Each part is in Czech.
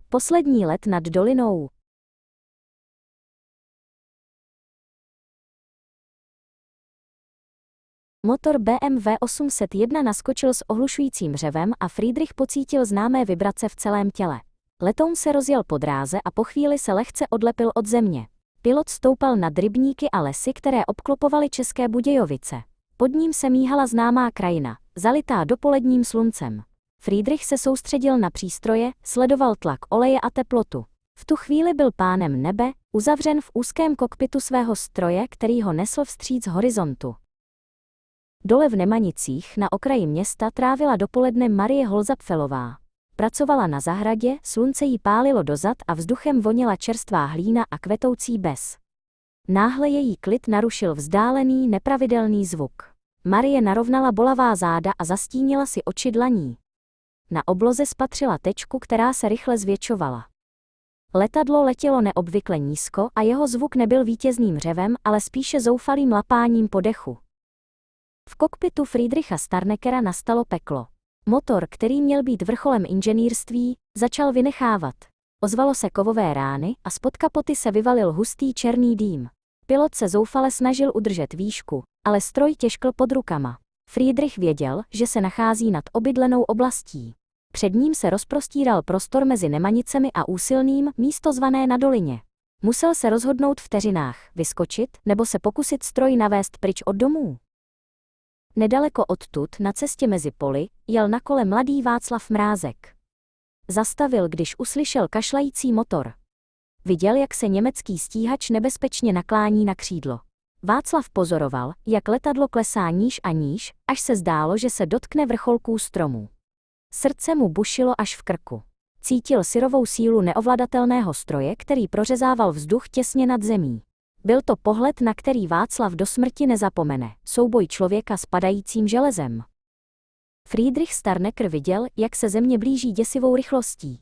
Poslední let nad dolinou. Motor BMW 801 naskočil s ohlušujícím řevem a Friedrich pocítil známé vibrace v celém těle. Letoun se rozjel po dráze a po chvíli se lehce odlepil od země. Pilot stoupal nad rybníky a lesy, které obklopovaly České Budějovice. Pod ním se míhala známá krajina, zalitá dopoledním sluncem. Friedrich se soustředil na přístroje, sledoval tlak oleje a teplotu. V tu chvíli byl pánem nebe, uzavřen v úzkém kokpitu svého stroje, který ho nesl vstříc horizontu. Dole v Nemanicích na okraji města trávila dopoledne Marie Holzapfelová. Pracovala na zahradě, slunce jí pálilo do zad a vzduchem vonila čerstvá hlína a kvetoucí bez. Náhle její klid narušil vzdálený, nepravidelný zvuk. Marie narovnala bolavá záda a zastínila si oči dlaní. Na obloze spatřila tečku, která se rychle zvětšovala. Letadlo letělo neobvykle nízko a jeho zvuk nebyl vítězným řevem, ale spíše zoufalým lapáním po dechu. V kokpitu Friedricha Starneckera nastalo peklo. Motor, který měl být vrcholem inženýrství, začal vynechávat. Ozvalo se kovové rány a spod kapoty se vyvalil hustý černý dým. Pilot se zoufale snažil udržet výšku, ale stroj těžkl pod rukama. Friedrich věděl, že se nachází nad obydlenou oblastí. Před ním se rozprostíral prostor mezi Nemanicemi a Úsilným, místo zvané Na dolině. Musel se rozhodnout vteřinách, vyskočit nebo se pokusit stroj navést pryč od domů. Nedaleko odtud, na cestě mezi poli, jel na kole mladý Václav Mrázek. Zastavil, když uslyšel kašlající motor. Viděl, jak se německý stíhač nebezpečně naklání na křídlo. Václav pozoroval, jak letadlo klesá níž a níž, až se zdálo, že se dotkne vrcholků stromů. Srdce mu bušilo až v krku. Cítil syrovou sílu neovladatelného stroje, který prořezával vzduch těsně nad zemí. Byl to pohled, na který Václav do smrti nezapomene, souboj člověka s padajícím železem. Friedrich Starnecker viděl, jak se země blíží děsivou rychlostí.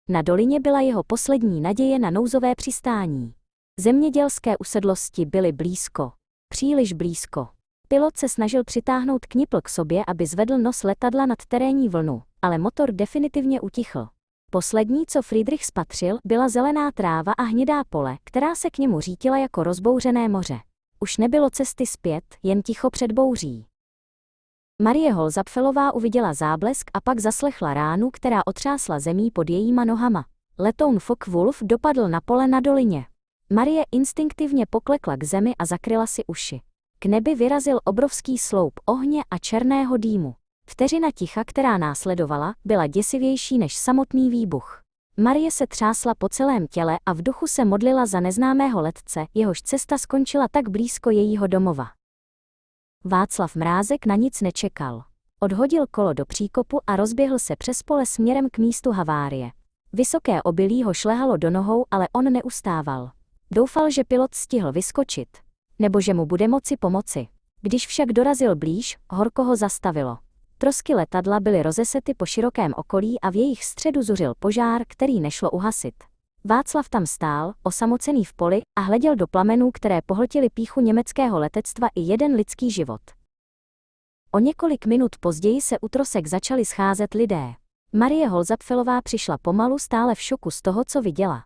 Na dolině byla jeho poslední naděje na nouzové přistání. Zemědělské usedlosti byly blízko. Příliš blízko. Pilot se snažil přitáhnout knipl k sobě, aby zvedl nos letadla nad terénní vlnu, ale motor definitivně utichl. Poslední, co Friedrich spatřil, byla zelená tráva a hnědá pole, která se k němu řítila jako rozbouřené moře. Už nebylo cesty zpět, jen ticho před bouří. Marie Holzapfelová uviděla záblesk a pak zaslechla ránu, která otřásla zemí pod jejíma nohama. Letoun Focke-Wulf dopadl na pole na dolině. Marie instinktivně poklekla k zemi a zakryla si uši. K nebi vyrazil obrovský sloup ohně a černého dýmu. Vteřina ticha, která následovala, byla děsivější než samotný výbuch. Marie se třásla po celém těle a v duchu se modlila za neznámého letce, jehož cesta skončila tak blízko jejího domova. Václav Mrázek na nic nečekal. Odhodil kolo do příkopu a rozběhl se přes pole směrem k místu havárie. Vysoké obilí ho šlehalo do nohou, ale on neustával. Doufal, že pilot stihl vyskočit. Nebo že mu bude moci pomoci. Když však dorazil blíž, horko ho zastavilo. Trosky letadla byly rozesety po širokém okolí a v jejich středu zuřil požár, který nešlo uhasit. Václav tam stál, osamocený v poli, a hleděl do plamenů, které pohltily pýchu německého letectva i jeden lidský život. O několik minut později se u trosek začali scházet lidé. Marie Holzapfelová přišla pomalu, stále v šoku z toho, co viděla.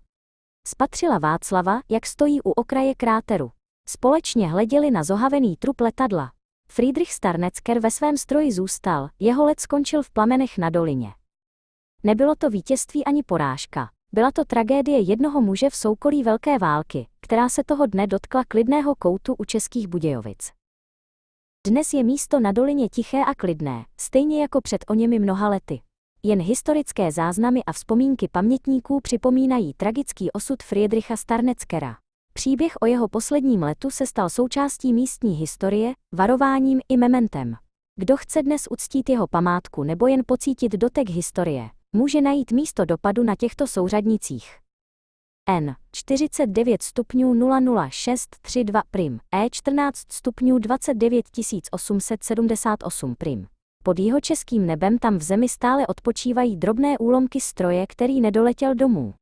Spatřila Václava, jak stojí u okraje kráteru. Společně hleděli na zohavený trup letadla. Friedrich Starnecker ve svém stroji zůstal, jeho let skončil v plamenech na dolině. Nebylo to vítězství ani porážka. Byla to tragédie jednoho muže v soukolí velké války, která se toho dne dotkla klidného koutu u Českých Budějovic. Dnes je místo na dolině tiché a klidné, stejně jako před oněmi mnoha lety. Jen historické záznamy a vzpomínky pamětníků připomínají tragický osud Friedricha Starneckera. Příběh o jeho posledním letu se stal součástí místní historie, varováním i mementem. Kdo chce dnes uctít jeho památku nebo jen pocítit dotek historie, může najít místo dopadu na těchto souřadnicích. N 49 stupňů 00632 prim, E 14 stupňů 29 878 prim. Pod jihočeským nebem tam v zemi stále odpočívají drobné úlomky stroje, který nedoletěl domů.